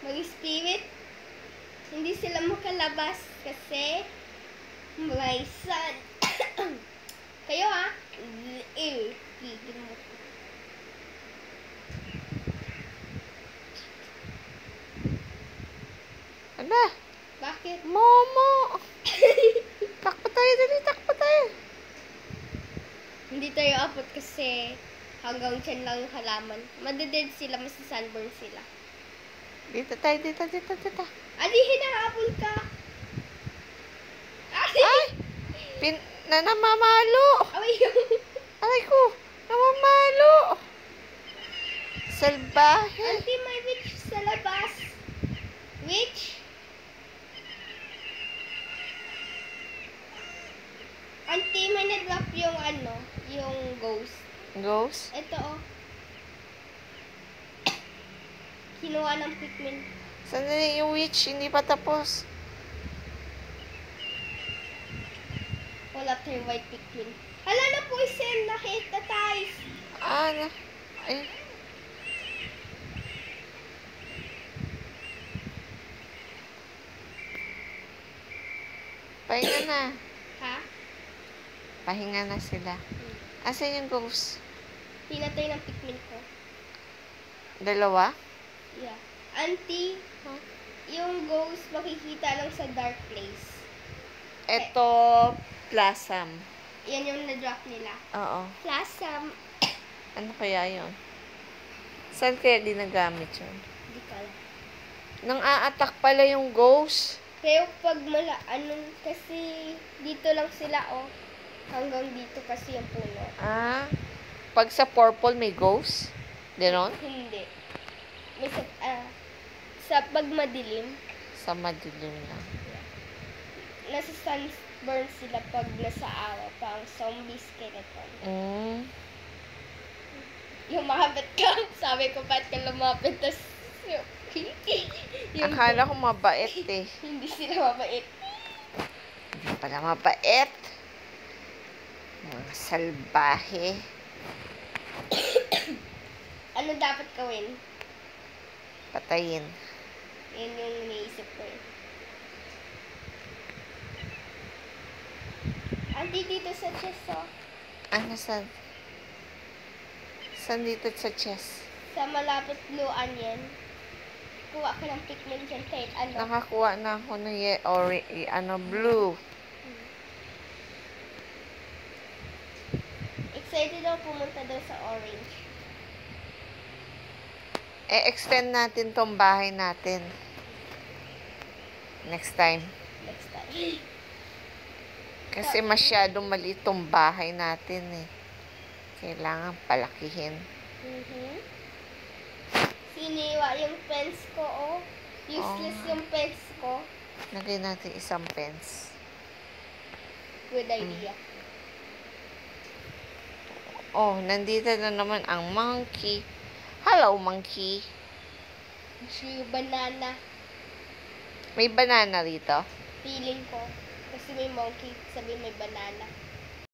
Mag-spirit. Hindi sila makalabas kasi may sun. Kayo ha? Gigil mo. Ano? Bakit? Momo! Takpo tayo, dali, takpo tayo. Hindi tayo abot kasi hanggang dyan lang yung halaman. Madeded sila, masisunburn sila. Dito tayo, dito. Adi, hinahabol ka! Ay! Namamalo! Away yung... Aray ko! Namamalo! Salbahe! Auntie, may witch sa labas. Witch? Auntie, may na-drop yung yung ghost. Ghost? Ito oh. Kinuha ng Pikmin. Sandali yung witch, hindi pa tapos. Wala tayo white Pikmin. Hala na po isin, nakita tayo. Ay. Pahinga na. Ha? Pahinga na sila. Asan yung ghost? Pinatay ng Pikmin ko. Dalawa? Yeah. Auntie, yung ghost makikita lang sa dark place. Ito, Plasm. Yan yung na-drop nila. Oo. Plasm. Ano kaya yun? Saan kaya ginagamit yun? Hindi ko alam. Nang a-attack pala yung ghost. Pero pag kasi dito lang sila oh. Hanggang dito kasi yung puno. Pag sa purple may ghost? Ganon? Hindi. May sa pag madilim, Sa madilim lang. nasa sunburn sila pag nasa araw, pang zombie skeleton. Lumapit ka. Sabi ko, ba't ka lumapit? Tas, Akala ko mabait eh. Hindi sila mabait. Hindi pala mabait. Mga salbahe. Ano dapat gawin? Patayin. Yun yung iniisip ko eh. Auntie, dito sa chest oh. Ano saan? Saan dito sa chest? Sa malapit blue onion. Kuha ka ng Pikmin dyan kahit ano. Nakakuha na ako ng blue. Excited ako pumunta daw sa orange. Extend natin tong bahay natin. Next time. Next time. Kasi masyadong maliit tong bahay natin eh. Kailangan palakihin. Siniwa yung fence ko, oh. Useless yung fence ko. Lagay natin isang fence. Good idea. Oh, nandito na naman ang monkey. Hello, monkey. Banana. May banana rito? Feeling ko. Kasi may monkey, sabi may banana.